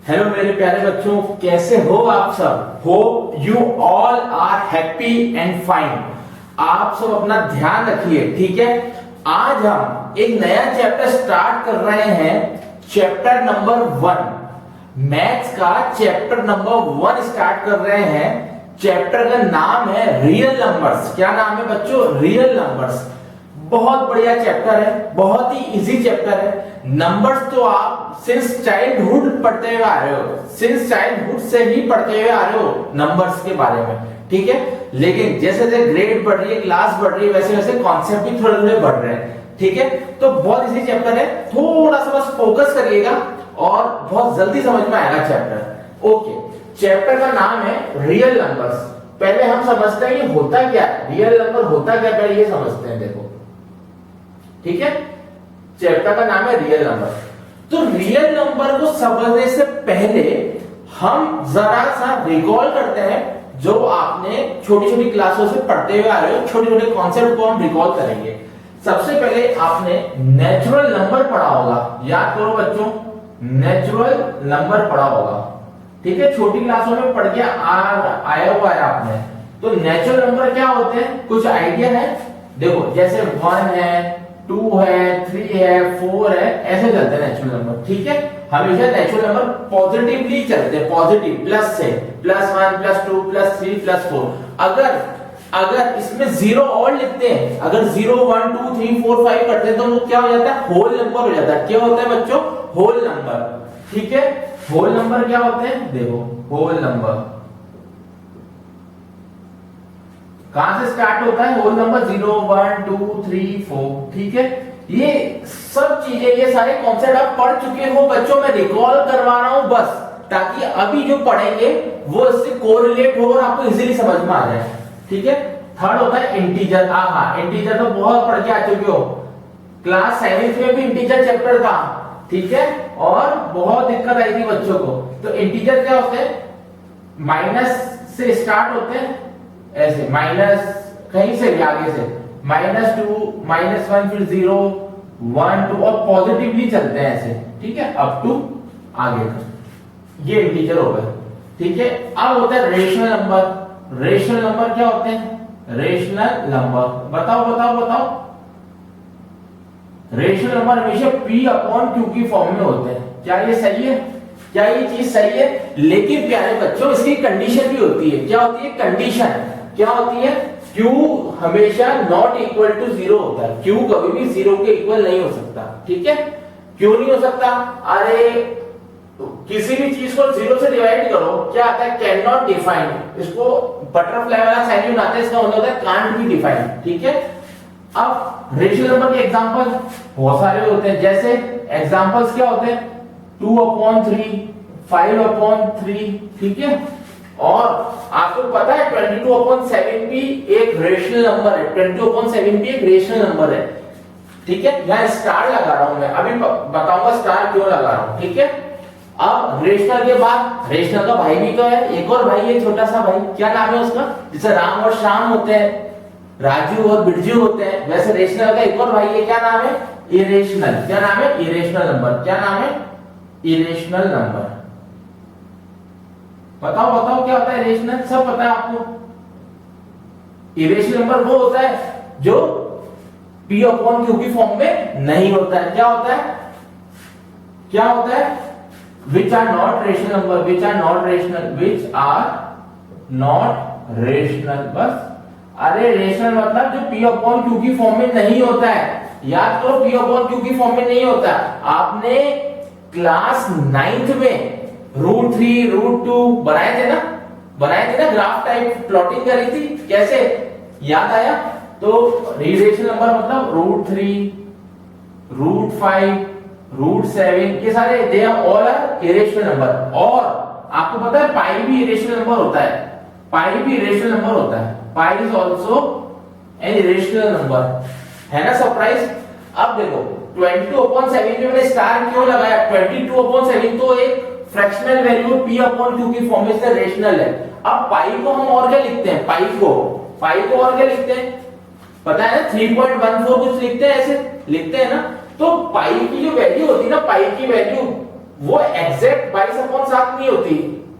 Hello मेरे प्यारे बच्चों, कैसे हो आप सब। Hope you all are happy and fine. आप सब अपना ध्यान रखिए, ठीक है। आज हम एक नया चैप्टर स्टार्ट कर रहे हैं, चैप्टर नंबर 1। मैथ्स का चैप्टर नंबर 1 स्टार्ट कर रहे हैं। चैप्टर का नाम है रियल नंबर्स। क्या नाम है बच्चों? Real numbers. बहुत बढ़िया चैप्टर है, बहुत ही इजी चैप्टर है। नंबर्स तो आप सिंस चाइल्डहुड पढ़ते हुए आ रहे हो, सिंस चाइल्डहुड से ही पढ़ते हुए आ रहे हो नंबर्स के बारे में, ठीक है। लेकिन जैसे जैसे ग्रेड बढ़ रही है, क्लास बढ़ रही है, वैसे वैसे कॉन्सेप्ट भी थोड़े थोड़े बढ़ रहे हैं, ठीक है। तो बहुत इजी चैप्टर है, थोड़ा सा बस फोकस करिएगा और बहुत जल्दी समझ में आएगा चैप्टर। ओके, चैप्टर का नाम है रियल नंबर्स। पहले हम समझते हैं ये होता क्या है, रियल नंबर होता क्या, पहले ये समझते हैं। देखो, ठीक है, चैप्टर का नाम है रियल नंबर। तो रियल नंबर को समझने से पहले हम जरा सा रिकॉल करते हैं जो आपने छोटी छोटी क्लासों से पढ़ते हुए आ रहे हो। छोटे छोटे कॉन्सेप्ट को हम रिकॉल करेंगे। सबसे पहले आपने नेचुरल नंबर पढ़ा होगा, याद करो बच्चों, नेचुरल नंबर पढ़ा होगा, ठीक है। छोटी क्लासों में पढ़ के आया हुआ है आपने। तो नेचुरल नंबर क्या होते हैं, कुछ आइडिया है? देखो, जैसे 1 है, 2 है, 3 है, 4 है, ऐसे चलते हैं नेचुरल नंबर, ठीक है। हमेशा नेचुरल नंबर पॉजिटिवली चलते हैं, पॉजिटिव, प्लस से, +1 +2 +3 +4। अगर इसमें 0 और लिखते हैं, अगर 0 1 2 3 4 5 करते हैं तो वो क्या हो जाता है? होल नंबर हो जाता है। क्या होता है बच्चों? होल नंबर, ठीक है। होल नंबर क्या होते हैं? देखो, होल नंबर कहां से स्टार्ट होता है? होल नंबर 0 1 2 3 4, ठीक है। ये सब चीजें, ये सारे कॉन्सेप्ट आप पढ़ चुके हो बच्चों, मैं रिकॉल करवा रहा हूं बस, ताकि अभी जो पढ़ेंगे वो इससे कोरिलेट हो और आपको इजीली समझ में आ जाए, ठीक है। थर्ड होता है इंटीजर। हाँ, इंटीजर तो बहुत पढ़ के आ चुके हो, क्लास 7th में भी इंटीजर चैप्टर था, ठीक है, और बहुत दिक्कत आई थी बच्चों को। तो इंटीजर क्या होते हैं? माइनस से स्टार्ट होते हैं, ऐसे माइनस, कहीं से भी आगे से -2 -1 फिर 0 1 2 और पॉजिटिवली चलते हैं ऐसे, ठीक है, अप टू आगे तक। ये इंटीजर हो गए, ठीक है। अब होता है रेशनल नंबर। रेशनल नंबर क्या होते हैं? रेशनल नंबर बताओ बताओ बताओ। रेशनल नंबर हमेशा P/Q की फॉर्म में होते हैं। क्या ये सही है? क्या ये चीज सही है? लेकिन प्यारे बच्चों, इसकी कंडीशन भी होती है। क्या होती है कंडीशन? क्या होती है? Q हमेशा नॉट इक्वल टू 0 होता है। Q कभी भी 0 के इक्वल नहीं हो सकता, ठीक है। क्यों नहीं हो सकता? अरे किसी भी चीज को 0 से डिवाइड करो, क्या आता है? Can not define. इसको बटरफ्लाई वाला साइन यूज आता है, इसका मतलब होता है कांट बी डिफाइन, ठीक है। अब रेशनल नंबर के एग्जांपल बहुत सारे होते हैं। जैसे एग्जांपल्स क्या होते हैं? 2/3, 5/3, ठीक है। और आपको पता है 22/7 भी एक रेशनल नंबर है। 22/7 भी एक रेशनल नंबर है, ठीक है। यहां स्टार लगा रहा हूं मैं, अभी बताऊंगा स्टार क्यों लगा रहा हूं, ठीक है। अब रेशनल के बाद रेशनल का भाई भी तो है, एक और भाई है, छोटा सा भाई। क्या नाम है उसका? जैसे राम और श्याम होते हैं, राजू और बिरजू होते हैं, वैसे रेशनल का एक और भाई है। क्या नाम है? इरेशनल। क्या नाम है? Irrational number. क्या नाम है? Irrational number. बताओ बताओ क्या होता है इरेशनल? सब पता है आपको। इरेशनल नंबर वो होता है जो P/Q की फॉर्म में नहीं होता है। क्या होता है? क्या होता है? Which are not rational number, which are not rational, which are not rational. बस, अरे रेशनल मतलब जो P/Q की फॉर्म में नहीं होता है। याद करो, P/Q की फॉर्म में नहीं होता। आपने क्लास 9th में √3 √2 बनाए थे ना, ग्राफ टाइप प्लॉटिंग करी थी, कैसे? याद आया? तो रेशनल नंबर मतलब √3 √5 √7, ये सारे they are all are irrational number. और आपको पता है पाई भी इरेशनल नंबर होता है। पाई भी इरेशनल नंबर होता है। Pi is also an irrational number, है ना सरप्राइज। अब देखो 22/7 में मैंने स्टार क्यों लगाया? 22/7 तो एक फ्रैक्शनल वैल्यू P/Q की फॉर्म में से रेशनल है। अब पाई को हम और क्या लिखते हैं? पाई को और क्या लिखते हैं? पता है ना, 3.14 कुछ लिखते हैं, ऐसे लिखते हैं ना। तो पाई की जो वैल्यू होती है ना, पाई की वैल्यू वो एग्जैक्ट 22/7 नहीं होती,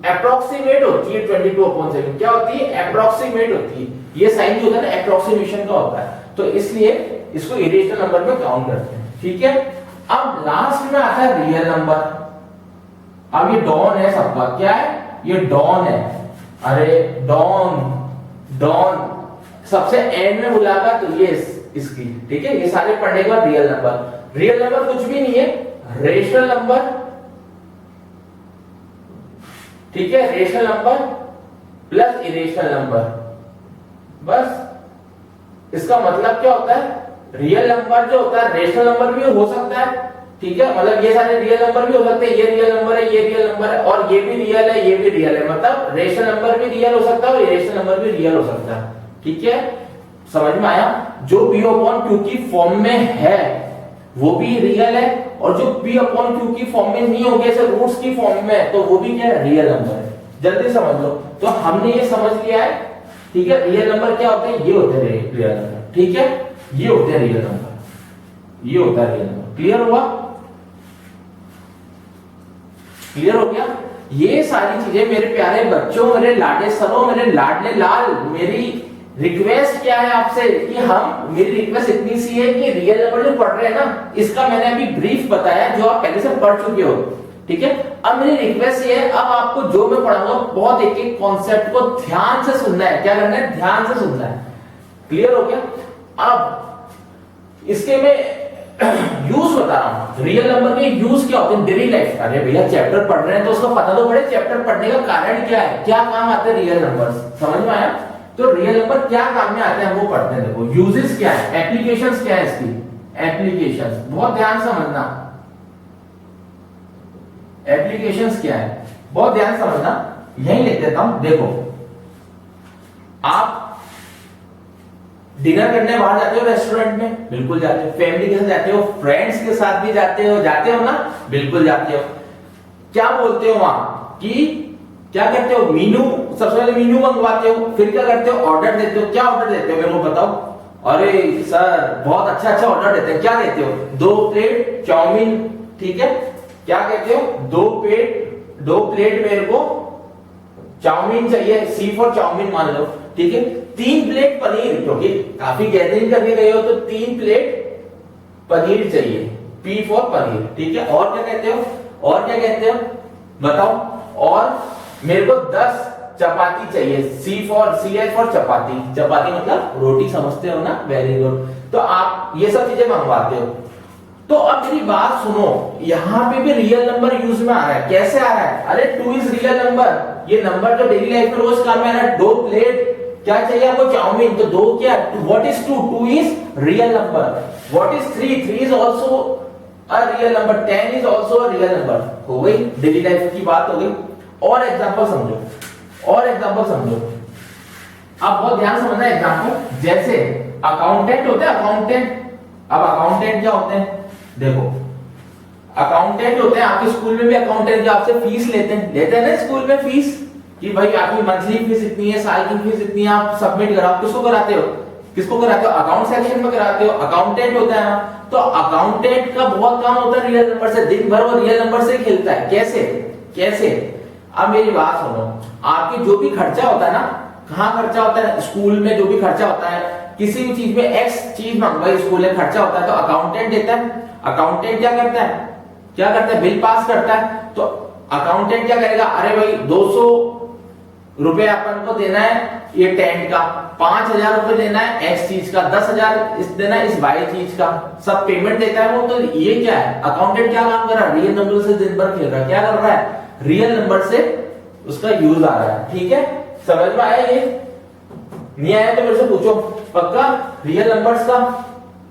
अप्रोक्सीमेट होती है 22/7। क्या होती है? अप्रोक्सीमेट होती है। ये साइन जो होता है ना अप्रोक्सीमेशन का होता है, तो इसलिए इसको इरेशनल नंबर में काउंट करते हैं। ठीक है, अब लास्ट में आता है रियल नंबर। अब ये डॉन है सबका, क्या है? ये डॉन है। अरे डॉन, डॉन सबसे एंड में बुलागा तो ये इसकी। ठीक है, ये सारे पढ़ने के बाद रियल नंबर। रियल नंबर कुछ भी नहीं है, रेशनल नंबर। ठीक है, rational number plus irrational number. बस इसका मतलब क्या होता है? रियल नंबर जो होता है रेशनल नंबर भी हो सकता है। ठीक है, मतलब ये सारे रियल नंबर भी हो सकते हैं। ये रियल नंबर है, ये रियल नंबर है, और ये भी रियल है, ये भी रियल है। मतलब रेशनल नंबर भी रियल हो सकता है और इरेशनल नंबर भी रियल हो सकता है। ठीक है, समझ में आया? जो P/Q की फॉर्म में है वो भी रियल है, और जो P/Q की फॉर्म में नहीं होगी, जैसे रूट्स की फॉर्म में, तो वो भी क्या है? रियल नंबर है। जल्दी समझ लो। तो हमने ये समझ लिया है। ठीक है, रियल नंबर क्या होते हैं? ये होते हैं रियल नंबर। ठीक है, ये होते हैं रियल नंबर, ये होता है रियल नंबर। क्लियर हुआ? क्लियर हो गया? ये सारी चीजें मेरे प्यारे बच्चों, मेरे लाडले सरों, मेरे लाडले लाल, मेरी रिक्वेस्ट क्या है आपसे कि मेरी रिक्वेस्ट इतनी सी है कि रियल नंबर जो पढ़ रहे हैं ना, इसका मैंने अभी ब्रीफ बताया जो आप पहले से पढ़ चुके हो। ठीक है, अब मेरी रिक्वेस्ट ये है, अब आपको जो मैं पढ़ाऊंगा बहुत एक एक कॉन्सेप्ट को ध्यान से सुनना है। क्या करना है? ध्यान से सुनना है। क्लियर हो गया? अब इसके मैं यूज बता रहा हूं। रियल नंबर के यूज क्या होते हैं डेली लाइफ? अरे भैया चैप्टर पढ़ रहे हैं तो उसको पता तो पड़े चैप्टर पढ़ने का कारण क्या है, क्या काम आते हैं रियल नंबर्स। समझ में आया? तो रियल नंबर क्या काम में आते हैं वो पढ़ते हैं। देखो यूजेस क्या है, एप्लीकेशंस क्या है इसकी, एप्लीकेशंस बहुत ध्यान से समझना। एप्लीकेशंस क्या है बहुत ध्यान समझना। यही लिख देता हूं। देखो आप डिनर करने बाहर जाते हो रेस्टोरेंट में, बिल्कुल जाते हो। फैमिली के साथ जाते हो, फ्रेंड्स के साथ भी जाते हो ना, बिल्कुल जाते हो। क्या बोलते हो वहां कि क्या करते हो? मीनू, सबसे पहले मीनू मंगवाते हो, फिर क्या करते हो? ऑर्डर देते हो। क्या ऑर्डर देते हो मेरे को बताओ? अरे सर बहुत अच्छा अच्छा ऑर्डर देते हैं। क्या देते हो? 2 प्लेट चाउमीन। ठीक है, क्या कहते हो? 2 प्लेट मेरे को चाउमीन चाहिए, सी फॉर चाउमीन मान लो। ठीक है, 3 प्लेट पनीर, क्योंकि काफी गैदरिंग करके गए हो तो 3 प्लेट पनीर चाहिए, पी फॉर पनीर। ठीक है, और क्या कहते हो? और क्या कहते हो बताओ? और मेरे को 10 चपाती चाहिए, सी एच फॉर चपाती। चपाती मतलब रोटी, समझते हो ना? Very good. तो आप ये सब चीजें मंगवाते हो। तो अब मेरी बात सुनो, यहां पे भी रियल नंबर यूज में आ रहा है। कैसे आ रहा है? अरे 2 इज रियल नंबर। ये नंबर जो डेली लाइफ में रोज काम में आ रहा है। 2 प्लेट क्या चाहिए आपको? चाउमीन। तो 2 क्या? What is 2? 2 is real number. What is 3? 3 is also a real number. 10 is also a real number. हो गई, डेली लाइफ की बात हो गई। और एग्जांपल समझो, और एग्जांपल समझो। आप बहुत ध्यान समझना एग्जांपल। जैसे अकाउंटेंट होते हैं, अकाउंटेंट। अब अकाउंटेंट क्या होते हैं? देखो अकाउंटेंट होते हैं, आपके स्कूल में भी अकाउंटेंट जो आपसे फीस लेते हैं ना स्कूल में फीस, कि भाई आपकी मंथली फीस इतनी है, साल की फीस इतनी है, आप सबमिट कराओ। किसको कराते हो? किसको कराते हो? अकाउंट सेक्शन में कराते हो। अकाउंटेंट होता है। तो अकाउंटेंट का बहुत काम होता है रियल नंबर से। दिन भर वो रियल नंबर से खेलता है। कैसे? कैसे? अब मेरी बात सुनो, आपके जो भी खर्चा होता है ना, कहां खर्चा होता है? स्कूल में जो भी खर्चा होता है, किसी भी चीज में एक्स चीज मंगवाई स्कूल में खर्चा होता है, तो अकाउंटेंट देता है। अकाउंटेंट क्या करता है? क्या करता है? बिल पास करता है। तो अकाउंटेंट क्या करेगा? अरे भाई 200 रुपए अपन को देना है ये टेंट का, 5000 रुपए देना है एक्स चीज का, 10,000 इस देना है इस वाई चीज का, सब पेमेंट देता है वो। तो ये क्या है? अकाउंटेंट क्या काम कर रहा है? रियल नंबर से दिन भर खेल रहा है। क्या कर रहा है? रियल नंबर से उसका यूज आ रहा है। ठीक है, समझ में आया? ये नहीं आया तो मेरे से पूछो। पक्का? रियल नंबर्स का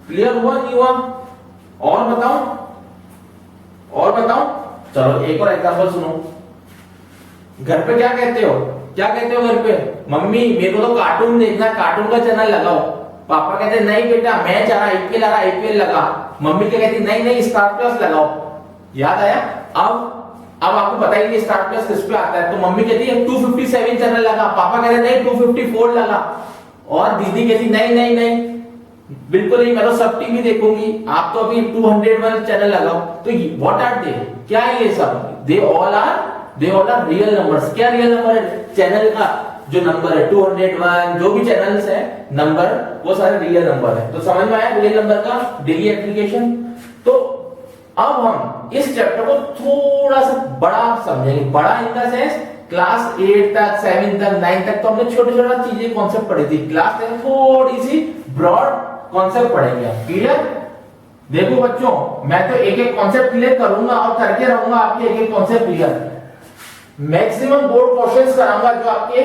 क्लियर हुआ नहीं हुआ? और बताओ, और बताओ। चलो एक और एग्जांपल सुनो। घर पे क्या कहते हो? क्या कहते हो घर पे? मम्मी मेरे को तो कार्टून देखना, कार्टून का चैनल लगाओ। पापा कहते नहीं बेटा मैच आ रहा, आईपीएल आ रहा, आईपीएल लगा। मम्मी क्या कहती? नहीं नहीं स्टार प्लस लगाओ। याद आया? अब आपको पता ही नहीं स्टार प्लस किस पे आता है, तो मम्मी कहती है 257 चैनल लगा। पापा कहते नहीं 254 लगा। और दीदी कहती नहीं नहीं नहीं बिल्कुल नहीं, मैं तो सब टीवी देखूंगी। आप तो अभी 201 चैनल लगाओ। तो व्हाट आर दे, क्या है ये सब? They all are real numbers. क्या रियल नंबर है? चैनल का जो नंबर है 201, जो भी चैनल्स है नंबर, वो सारे रियल नंबर है। तो समझ में आया रियल नंबर का डेली एप्लीकेशन। तो अब हम इस चैप्टर को थोड़ा सा बड़ा समझेंगे। बड़ा इन द सेंस क्लास 8 तक, 7 तक, 9 तक तो हमने छोटी छोटी चीजें कॉन्सेप्ट पढ़ी थी। क्लास 10 थोड़ी सी ब्रॉड कॉन्सेप्ट पढ़ेंगे। क्लियर? देखो बच्चों, मैं तो एक एक कॉन्सेप्ट क्लियर करूंगा और करके रहूंगा आपके एक एक concept clear. Maximum board questions कराऊंगा जो आपके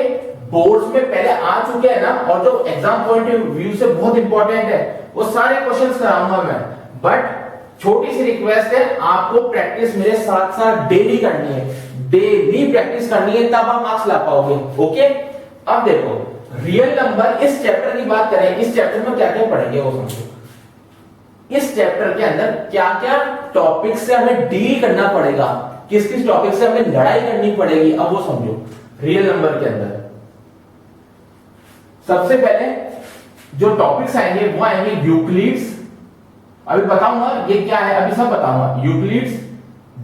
बोर्ड्स में पहले आ चुके हैं ना, और जो एग्जाम पॉइंट ऑफ व्यू से बहुत इंपॉर्टेंट है, वो सारे क्वेश्चंस कराऊंगा मैं। बट छोटी सी रिक्वेस्ट है, आपको प्रैक्टिस मेरे साथ साथ डेली करनी है। डेली प्रैक्टिस करनी है, तब आप मार्क्स ला पाओगे। ओके? अब देखो, रियल नंबर इस चैप्टर की बात करें, इस चैप्टर में क्या क्या पढ़ेंगे वो समझो। इस चैप्टर के अंदर क्या क्या टॉपिक से हमें डील करना पड़ेगा, किस किस टॉपिक से हमें लड़ाई करनी पड़ेगी, अब वो समझो। रियल नंबर के अंदर सबसे पहले जो टॉपिक्स आएंगे वो आएंगे यूक्लिड्स। अभी बताऊंगा ये क्या है, अभी सब बताऊंगा। Euclid's,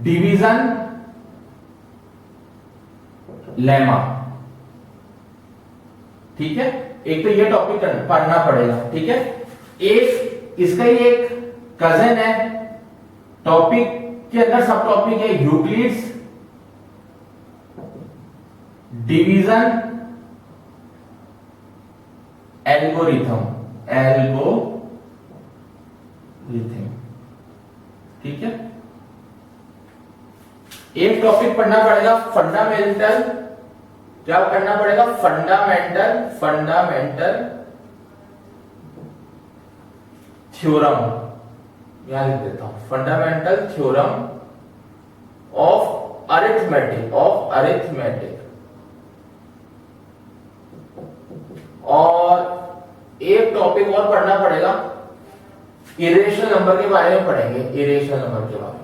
division, lemma. ठीक है? एक तो ये टॉपिक पढ़ना पड़ेगा। ठीक है? एक इसका ही एक कजन है, टॉपिक के अंदर सब टॉपिक है यूक्लिड्स, डिवीजन, एल्गोरिथम। ठीक है? एक टॉपिक पढ़ना पड़ेगा फंडामेंटल। क्या करना पड़ेगा? Fundamental theorem. यहां लिख देता हूं, फंडामेंटल थ्योरम ऑफ अरिथमेटिक। और एक टॉपिक और पढ़ना पड़ेगा, इरेशनल नंबर के बारे में पढ़ेंगे। इरेशनल नंबर के बारे में,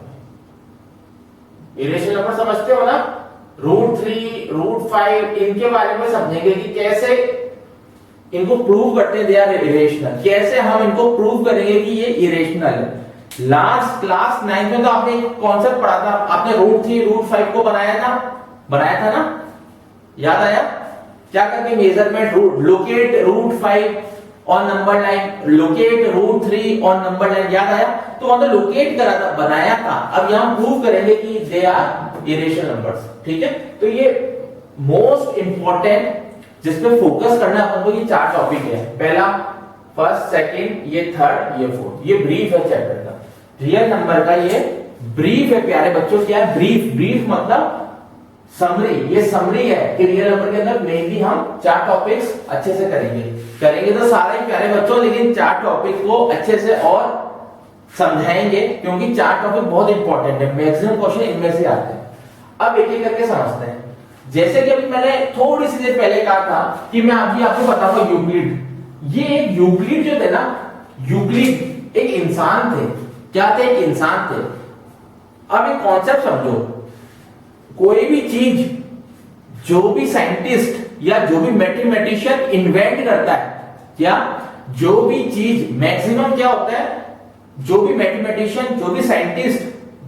इरेशनल नंबर समझते हो ना? √3, √5, इनके बारे में समझेंगे कि कैसे इनको प्रूव करते हैं दे आर इरेशनल। कैसे हम इनको प्रूव करेंगे कि ये इरेशनल है। लास्ट क्लास 9 में तो आपने एक कॉन्सेप्ट पढ़ा था, आपने √3, √5 को बनाया था ना? याद आया? क्या करके measurement, locate √5 on number line, locate √3 on number line. याद आया? तो हमने लोकेट करा था, बनाया था। अब यहां प्रूव करेंगे कि दे आर इरेशनल नंबर्स। ठीक है? तो ये मोस्ट इंपॉर्टेंट जिसपे फोकस करना अपन को, ये 4 टॉपिक है। पहला, फर्स्ट, सेकंड, ये थर्ड, ये फोर्थ। ये ब्रीफ है चैप्टर का। रियल नंबर का ये ब्रीफ है प्यारे बच्चों। क्या है ब्रीफ? मतलब समरी। ये समरी है कि रियल नंबर के अंदर मेनली हम 4 टॉपिक्स अच्छे से करेंगे तो सारे प्यारे बच्चों, लेकिन 4 टॉपिक को अच्छे से और समझाएंगे, क्योंकि 4 टॉपिक बहुत इंपॉर्टेंट है। मैक्सिमम क्वेश्चन इनमें से आते हैं। अब एक एक करके समझते हैं। जैसे कि अभी मैंने थोड़ी सी देर पहले कहा था कि मैं अभी आपको बताऊंगा यूक्लिड। ये एक यूक्लिड जो थे ना, यूक्लिड एक इंसान थे। क्या थे? एक इंसान थे। अब एक कॉन्सेप्ट समझो, कोई भी चीज, जो भी साइंटिस्ट या जो भी मैथमेटिशियन इन्वेंट करता है, क्या जो भी चीज, मैक्सिमम क्या होता है, जो भी मैथमेटिशियन, जो भी साइंटिस्ट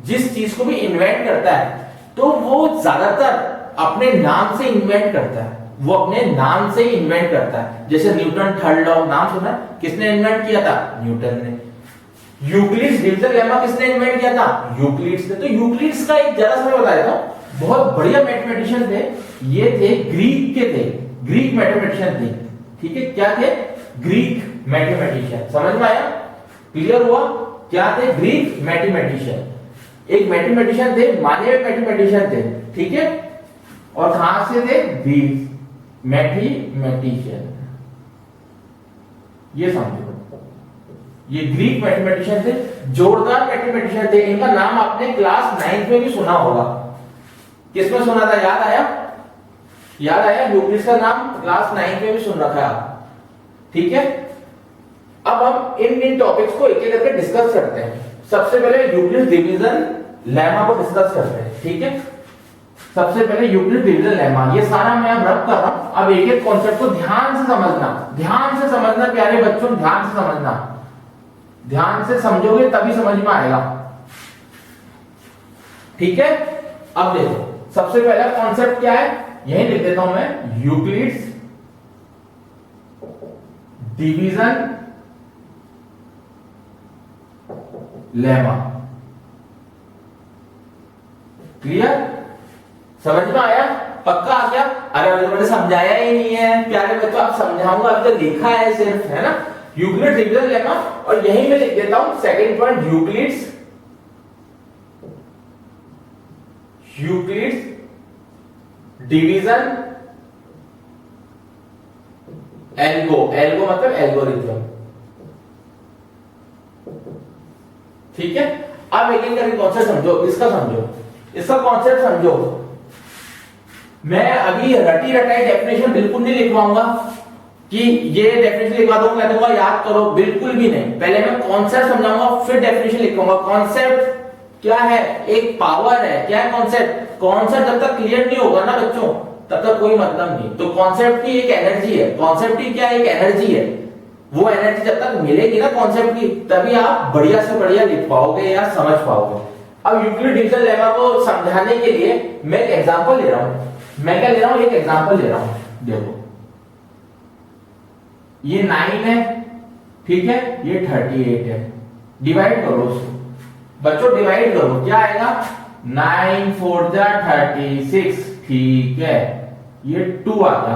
जिस चीज को भी इन्वेंट करता है, तो वो ज्यादातर अपने नाम से इन्वेंट करता है। वो अपने नाम से ही इन्वेंट करता है। जैसे न्यूटन थर्ड लॉ, नाम सुना? किसने इन्वेंट किया था? न्यूटन ने। यूक्लिड्स डिवीजन लेमा किसने इन्वेंट किया था? यूक्लिड्स ने। तो यूक्लिड्स का एक जरा सा मैं बता देता हूं, बहुत बढ़िया मैथमेटिशियन थे। ये थे ग्रीक के थे, ग्रीक मैथमेटिशियन थे। ठीक है? क्या थे? Greek mathematician. समझ में आया? क्लियर हुआ? क्या थे? Greek mathematician. एक मैथमेटिशियन थे, माने हुए मैथमेटिशियन थे। ठीक है? और कहां से थे? Greek mathematician. ये समझो, ये ग्रीक मैथमेटिशियन थे, जोरदार मैथमेटिशियन थे। इनका नाम आपने क्लास 9 में भी सुना होगा। किसमें सुना था? याद आया? याद आया? यूक्लिड्स का नाम क्लास 9 में भी सुन रखा है। ठीक है? अब हम इन टॉपिक्स को एक एक करके डिस्कस करते हैं। सबसे पहले यूक्लिड्स डिवीजन लेमा को डिस्कस करते हैं। ठीक है? सबसे पहले यूक्लिड डिवीजन लेमा, ये सारा मैं अब रब कर रहा हूं। अब एक एक कॉन्सेप्ट को ध्यान से समझना प्यारे बच्चों, ध्यान से समझना। ध्यान से समझोगे तभी समझ में आएगा, ठीक है। अब देखो सबसे पहला कॉन्सेप्ट क्या है, यही लिख देता हूं मैं, यूक्लिड्स डिवीजन लेमा। क्लियर, समझ में आया, पक्का आ गया। अरे अभी तो मैंने समझाया ही नहीं है प्यारे बच्चों, आप समझाऊंगा, अभी तो लिखा है सिर्फ, है ना, यूक्लिड डिवीजन लेमा। और यही मैं लिख देता हूं second point, Euclid's division algo, algo मतलब एल्गोरिथम, ठीक है। अब एक एक करके कॉन्सेप्ट समझो, इसका कॉन्सेप्ट समझो। मैं अभी रटी रटाई डेफिनेशन बिल्कुल नहीं लिखवाऊंगा कि ये डेफिनेशन लिखवा दूंगा, मैं दूंगा याद करो, बिल्कुल भी नहीं। पहले मैं कॉन्सेप्ट समझाऊंगा फिर डेफिनेशन लिखूंगा। कॉन्सेप्ट क्या है, एक पावर है, क्या है कॉन्सेप्ट। कॉन्सेप्ट जब तक क्लियर नहीं होगा ना बच्चों, तब तक कोई मतलब नहीं। तो कॉन्सेप्ट की एक एनर्जी है, कॉन्सेप्ट की क्या एक एनर्जी है, वो एनर्जी जब तक मिलेगी ना कॉन्सेप्ट की, तभी आप बढ़िया से बढ़िया लिख पाओगे या समझ पाओगे। अब यूक्लिड डिवीजन लेमा को समझाने के लिए मैं एक एग्जांपल ले रहा हूं। मैं क्या ले रहा हूं, एक एग्जांपल ले रहा हूं। देखो ये 9 है, ठीक है, ये 38 है। डिवाइड करो उसको बच्चों, डिवाइड करो, क्या आएगा, 9 4 जा 36, ठीक है, ये 2 आ गया।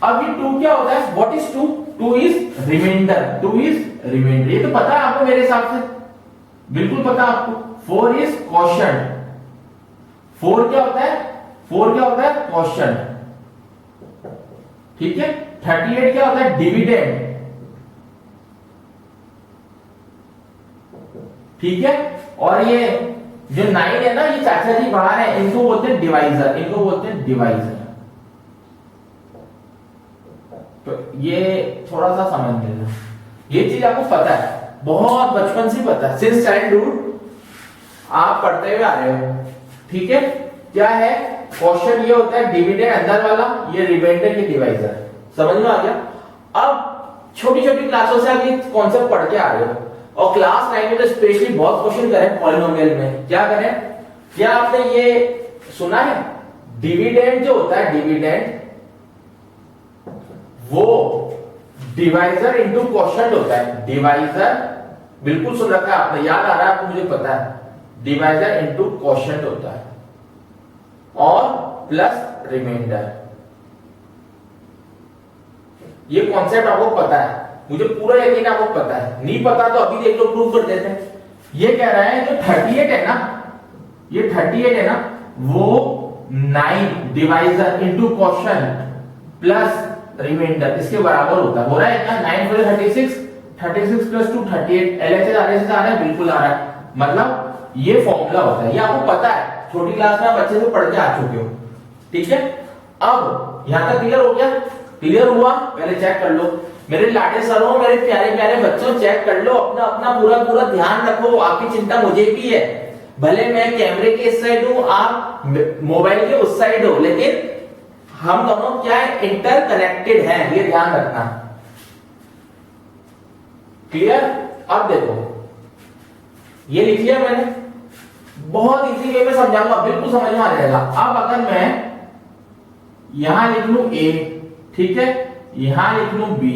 अब ये 2 क्या होता है, what is 2? 2 is reminder, 2 is reminder, ये तो पता है आपको मेरे हिसाब से, बिल्कुल पता है आपको। 4 इज क्वोशंट, 4 क्या होता है, 4 क्या होता है, क्वोशंट, ठीक है। 38 क्या होता है, डिविडेंड, ठीक है। और ये जो 9 है ना, ये चाचा जी बाहर है, इनको बोलते हैं डिवाइजर, इनको बोलते हैं डिवाइजर। तो ये थोड़ा सा समझ लेना, ये चीज आपको पता है, बहुत बचपन से पता है, सिंस चाइल्डहुड आप पढ़ते हुए आ रहे हो, ठीक है। क्या है, क्वेश्चन ये होता है डिविडेंड अंदर वाला, ये रिमाइंडर की डिवाइजर, समझ में आ गया। अब छोटी छोटी क्लासों से आप ये कॉन्सेप्ट पढ़ के आ रहे हो, और क्लास 9 में तो स्पेशली बहुत क्वेश्चन करें पॉलिनोमियल में। क्या करें, क्या आपने ये सुना है, डिविडेंड जो होता है, डिविडेंड वो डिवाइजर इनटू क्वोशंट होता है। डिवाइजर बिल्कुल सुन रखा है आपने, याद आ रहा है आपको, मुझे पता है, डिवाइजर इनटू क्वोशंट होता है, और प्लस रिमाइंडर। ये कॉन्सेप्ट आपको पता है, मुझे पूरा यकीन आपको पता है। नहीं पता तो अभी देख लो, प्रूव कर देते हैं। ये कह रहा है जो 38 है ना, ये 38 है ना, वो 9 divisor into quotient plus reminder इसके बराबर होता है। हो रहा है क्या, 9 4 36, 36 प्लस 2 38, एलएचएस आरएचएस आ रहा है, बिल्कुल आ रहा है। मतलब ये फॉर्मूला होता है, ये आपको पता है, छोटी क्लास में आप अच्छे से पढ़ के आ चुके हो, ठीक है। अब यहां तक क्लियर हो गया, क्लियर हुआ, पहले चेक कर लो मेरे लाडे सरों, मेरे प्यारे प्यारे बच्चों, चेक कर लो, अपना अपना पूरा पूरा ध्यान रखो। आपकी चिंता मुझे भी है, भले मैं कैमरे के इस साइड हूं, आप मोबाइल के उस साइड हो, लेकिन हम दोनों क्या है, इंटरकनेक्टेड हैं, ये ध्यान रखना। क्लियर, अब देखो ये लिख लिया मैंने, बहुत इजी वे में समझाऊंगा, बिल्कुल समझ में आ जाएगा। अब अगर मैं यहां लिख लूं ए, ठीक है, यहां लिख लूं बी,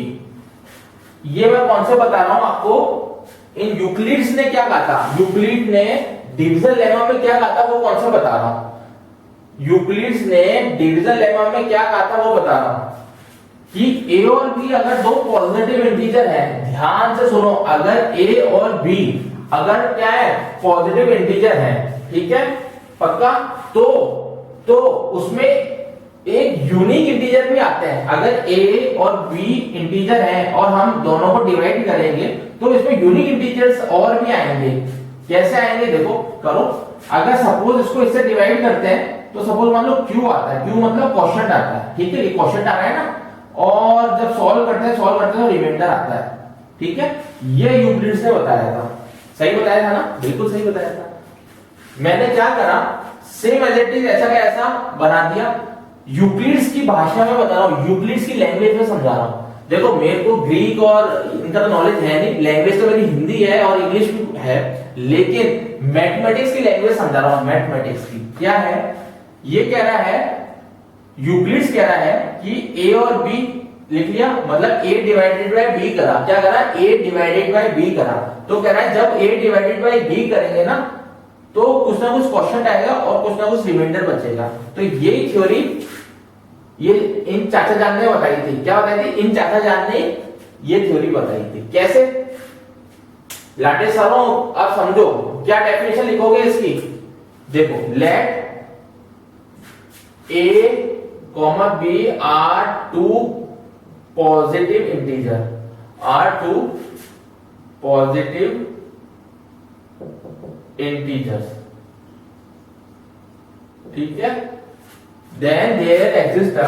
ये मैं कौन से बता रहा हूं आपको, इन यूक्लिड्स ने क्या कहा था, यूक्लिड ने डिवीजन लेमा में क्या कहा था, वो कौन सा बता रहा हूं। यूक्लिड्स ने डिवीजन लेमा में क्या कहा था वो बता रहा हूं, कि a और b अगर दो पॉजिटिव इंटीजर हैं, ध्यान से सुनो, अगर a और b अगर क्या है, पॉजिटिव इंटीजर हैं, ठीक है, पक्का, तो उसमें एक यूनिक इंटीजर भी आते हैं। अगर a और b इंटीजर हैं और हम दोनों को डिवाइड करेंगे तो इसमें यूनिक इंटीजर्स और भी आएंगे। कैसे आएंगे देखो, करो, अगर सपोज इसको इससे डिवाइड करते हैं तो सपोज मान लो q आता है, q मतलब क्वोशंट आता है, ठीक है, ये क्वोशंट आ रहा है ना, और जब सॉल्व करते हैं तो रिमाइंडर आता है, ठीक है। ये यूक्लिड्स ने बताया था, सही बताया था ना, बिल्कुल सही बताया था। मैंने क्या करा, सेम एज इट इज ऐसा का ऐसा बना दिया, यूक्लिड्स की भाषा में बता रहा हूं, यूक्लिड्स की लैंग्वेज में समझा रहा हूं। देखो मेरे को ग्रीक और इनका तो नॉलेज है नहीं, लैंग्वेज तो मेरी हिंदी है और इंग्लिश भी है, लेकिन मैथमेटिक्स की लैंग्वेज समझा रहा हूं। मैथमेटिक्स की क्या है, ये कह रहा है, यूक्लिड्स कह रहा है कि ए और बी लिख लिया, मतलब a डिवाइडेड बाय b करा, क्या करा, a डिवाइडेड बाय b करा, तो कह रहा है जब a डिवाइडेड बाय b करेंगे ना तो कुछ ना कुछ क्वेश्चन आएगा और कुछ ना कुछ रिमाइंडर बचेगा। तो यही थ्योरी ये इन चाचा जान ने बताई थी। क्या बताई थी, इन चाचा जान ने ये थ्योरी बताई थी। कैसे, लाटे सारों आप समझो, क्या डेफिनेशन लिखोगे इसकी, देखो, late a, b are two positive integer, are two positive integers, ठीक है, then there exists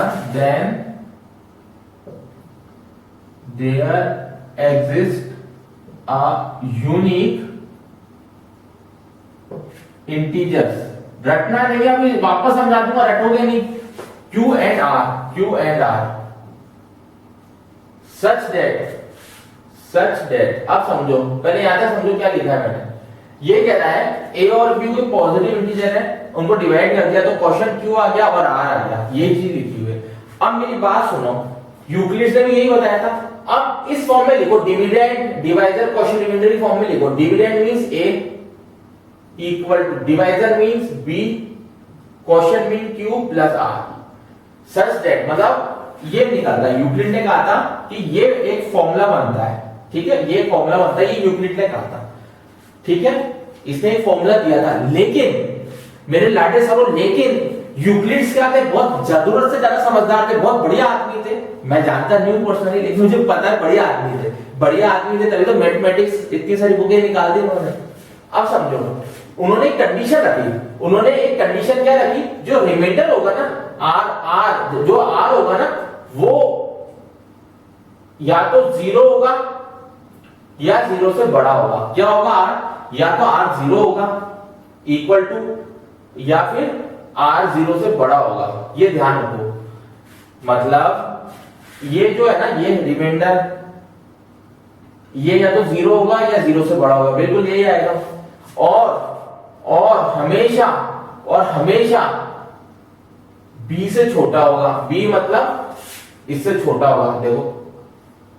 a unique integers, रटना नहीं, अभी वापस समझा दूंगा, रटोगे नहीं, Q and R such that अब समझो, पहले यहां तक समझो क्या लिखा है मैंने। ये कह रहा है a और b कोई पॉजिटिव इंटीजर है, उनको डिवाइड कर दिया तो क्वेश्चन Q आ गया और R आ गया, ये चीज लिखी हुई है। अब मेरी बात सुनो, यूक्लिड्स ने भी यही बताया था। अब इस फॉर्म में लिखो, डिविडेंड डिवाइजर क्वेश्चन रिमाइंडर की फॉर्म में लिखो, dividend means a equal to divisor means b, question mean Q plus R, such that, मतलब ये निकालता है। यूक्लिड ने कहा था कि ये एक फॉर्मूला बनता है, ठीक है, ये फॉर्मूला बनता है, ये यूक्लिड ने कहा था, ठीक है, इसने एक फॉर्मूला दिया था। लेकिन मेरे लाडे सारों, लेकिन यूक्लिड्स क्या थे, बहुत जरूरत से ज्यादा समझदार थे, बहुत बढ़िया आदमी थे। मैं जानता नहीं हूं पर्सनली, लेकिन मुझे पता है बढ़िया आदमी थे, बढ़िया आदमी थे, तभी तो मैथमेटिक्स इतनी सारी बुकें निकाल दी उन्होंने। अब समझो, उन्होंने एक कंडीशन रखी, उन्होंने एक कंडीशन क्या रखी, जो रिमाइंडर होगा ना, आर जो आर होगा ना, वो या तो 0 होगा या 0 से बड़ा होगा। क्या होगा, आर या तो आर 0 होगा इक्वल टू, या फिर आर 0 से बड़ा होगा। ये ध्यान रखो, मतलब ये जो है ना, ये रिमाइंडर, ये या तो 0 होगा या 0 से बड़ा होगा, बिल्कुल यही आएगा। और हमेशा b से छोटा होगा, b मतलब इससे छोटा होगा। देखो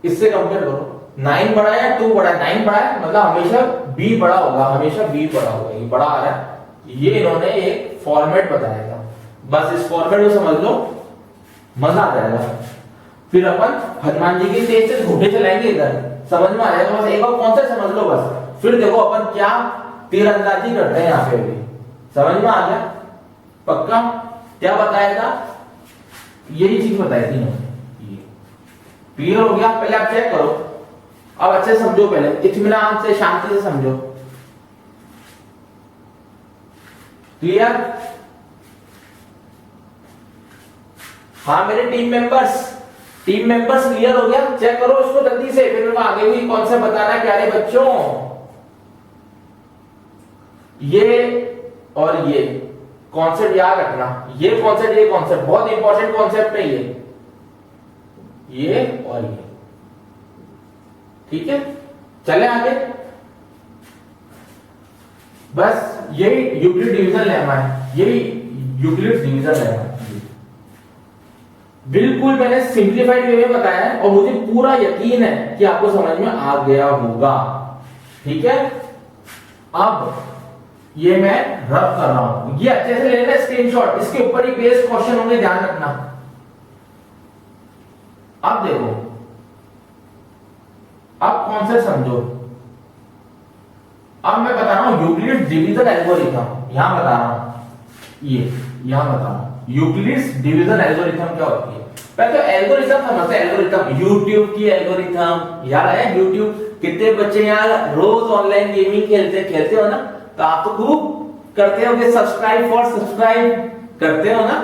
इससे कंपेयर करो, 9 बड़ा है या 2 बड़ा है, 9 बड़ा है, मतलब हमेशा b बड़ा होगा, हमेशा b बड़ा होगा, ये बड़ा आ रहा है। ये इन्होंने एक फॉर्मेट बताया था, बस इस फॉर्मेट को समझ लो, मजा आ जाएगा। फिर अपन हनुमान जी की तेज से घोड़े चलाएंगे, इधर समझ में आ जाएगा। बस एक बार कॉन्सेप्ट समझ लो बस, फिर देखो अपन क्या तीरंदाजी करते हैं यहाँ पे भी। समझ में आ गया, पक्का। क्या बताया था, यही चीज बताई थी इन्होंने। क्लियर हो गया, पहले आप चेक करो, अब अच्छे समझो, पहले इत्मीनान से, शांति से समझो। क्लियर, हाँ मेरे टीम मेंबर्स क्लियर हो गया, चेक करो इसको जल्दी से, फिर मैं आगे भी कॉन्सेप्ट बताना है प्यारे बच्चों। ये और ये कॉन्सेप्ट याद रखना, ये कॉन्सेप्ट बहुत इंपॉर्टेंट कॉन्सेप्ट है ये और ये, ठीक है। चले आगे, बस यही यूक्लिड डिवीजन लेमा है, यही यूक्लिड डिवीजन लेमा है। बिल्कुल मैंने सिंप्लीफाइड वे में बताया है और मुझे पूरा यकीन है कि आपको समझ में आ गया होगा, ठीक है। अब ये मैं रब कर रहा हूं, ये अच्छे से लेना स्क्रीनशॉट, इसके ऊपर ही बेस्ड क्वेश्चन होंगे, ध्यान रखना। अब देखो, अब कौन से समझो, अब मैं बता रहा हूं यूक्लिड्स डिवीजन एल्गोरिथम, यहां बता रहा हूं, यहां बता रहा हूं यूक्लिड्स डिवीजन एल्गोरिथम क्या होती है। पहले तो एल्गोरिथम समझते हैं, एल्गोरिथम यूट्यूब की एल्गोरिथम, याद है यूट्यूब, कितने बच्चे यार रोज ऑनलाइन गेमिंग खेलते हो ना, तो आप तो खूब करते हो कि सब्सक्राइब करते हो ना।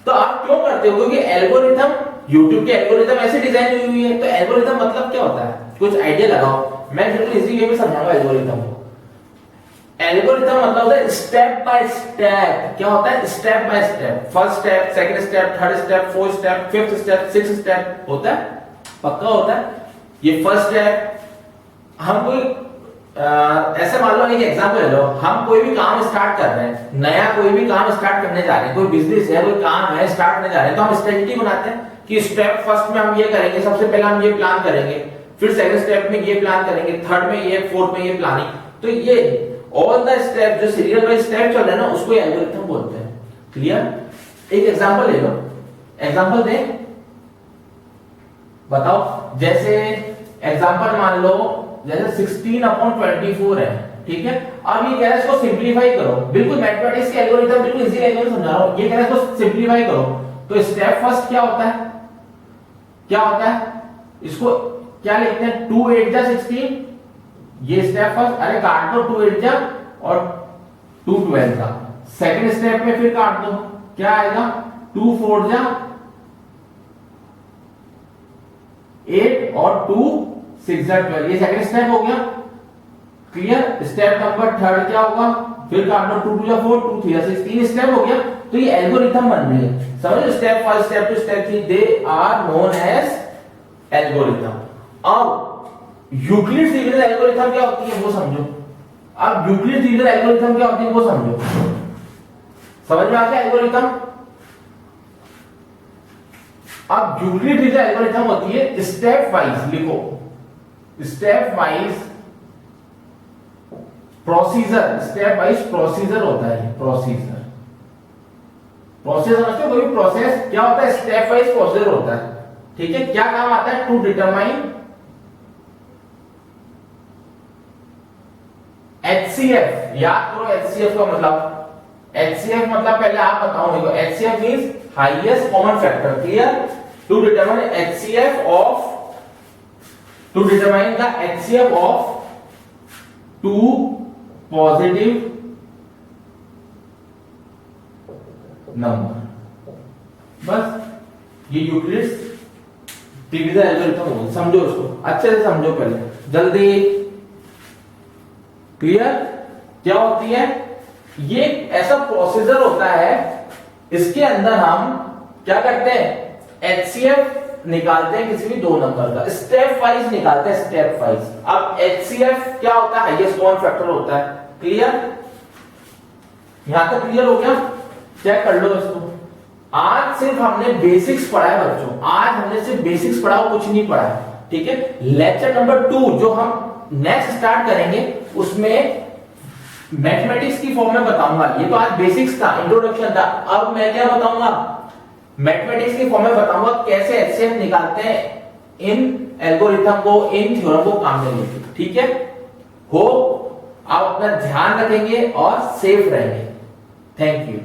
तो आप क्यों करते हो, क्योंकि एल्गोरिथम, YouTube के एल्गोरिथम ऐसे डिजाइन हुई है। तो एल्गोरिथम मतलब क्या होता है, कुछ आइडिया लगाओ, मैं बिल्कुल इजी वे में समझाऊंगा एल्गोरिथम को। एल्गोरिथम मतलब होता है स्टेप बाय स्टेप। क्या होता है, step by step, first step, second step, third step, fourth step, fifth step, sixth step होता है। पक्का होता है। ये फर्स्ट है। हम कोई ऐसे मान लो, एक एग्जांपल ले लो, हम कोई भी काम स्टार्ट कर रहे हैं, नया कोई भी काम स्टार्ट करने जा रहे हैं, कोई बिजनेस है, कोई काम है स्टार्ट करने जा रहे हैं, तो हम स्ट्रेटजी बनाते हैं कि स्टेप फर्स्ट में हम ये करेंगे, सबसे पहले हम ये प्लान करेंगे, फिर सेकंड स्टेप में ये प्लान करेंगे, थर्ड में ये, फोर्थ में ये प्लानिंग। तो ये ऑल द स्टेप जो सीरियल वाइज स्टेप चल रहे हैं ना, उसको एल्गोरिथम बोलते हैं। क्लियर? एक एग्जांपल ले लो, एग्जांपल दे, बताओ। जैसे एग्जांपल मान लो, जैसे 16/24 है, ठीक है। अब ये कह रहा है इसको सिंपलीफाई करो, बिल्कुल मैथमेटिक्स के एल्गोरिथम, बिल्कुल इजी एल्गोरिथम समझा रहा हूं। ये कह रहा है इसको सिंपलीफाई करो, तो स्टेप फर्स्ट क्या होता है, क्या होता है, इसको क्या लिखते हैं, 2 8 जा 16, ये स्टेप फर्स्ट। अरे काट दो 2 8 जा और 2 12 का। सेकंड स्टेप में फिर काट दो, क्या आएगा, 2 4 जा 8 और 2 6 जा 12। ये सेकंड स्टेप हो गया। क्लियर? स्टेप नंबर थर्ड क्या होगा, फिर काट दो 2 2 जा 4 2 3 जा 6, 3 स्टेप हो गया। तो ये एल्गोरिथम बन रही है, समझ? Step 1 step 2 step 3, they are known as algorithm. अब यूक्लिड्स डिवीजन एल्गोरिथम क्या होती है वो समझो। अब यूक्लिड्स डिवीजन एल्गोरिथम क्या होती है वो समझो। समझ में आ गया एल्गोरिथम? अब यूक्लिड डिवीजन एल्गोरिथम होती है स्टेप वाइज, लिखो step wise procedure, step wise procedure होता है। प्रोसीजर, प्रोसेस समझते हो? कोई प्रोसेस क्या होता है, स्टेप वाइज प्रोसीजर होता है, ठीक है। क्या काम आता है, टू डिटरमाइन HCF। याद करो HCF का मतलब, HCF मतलब पहले आप बताओ मेरे को। HCF means highest common factor. Clear? To determine HCF of, to determine the HCF of two positive number. बस ये यूक्लिड्स डिवीजन एल्गोरिथम, समझो उसको अच्छे से, समझो पहले जल्दी। क्लियर? क्या होती है ये, ऐसा प्रोसीजर होता है, इसके अंदर हम क्या करते हैं, HCF निकालते हैं किसी भी दो नंबर का, स्टेप वाइज निकालते हैं, स्टेप वाइज। अब HCF क्या होता है, हाईएस्ट कॉमन फैक्टर होता है। क्लियर? यहां तक क्लियर हो गया? चेक कर लो इसको। आज सिर्फ हमने बेसिक्स पढ़ा है बच्चों, आज हमने सिर्फ बेसिक्स पढ़ा, कुछ नहीं पढ़ा है, ठीक है। लेक्चर नंबर 2 जो हम नेक्स्ट स्टार्ट करेंगे, उसमें मैथमेटिक्स की फॉर्म में बताऊंगा। ये तो आज बेसिक्स था, इंट्रोडक्शन था। अब मैं क्या बताऊंगा, मैथमेटिक्स की फॉर्म में बताऊंगा कैसे HCF निकालते हैं इन एल्गोरिथम को, इन थ्योरम को काम में लेके, ठीक है। हो आप अपना ध्यान रखेंगे और सेफ रहेंगे। Thank you.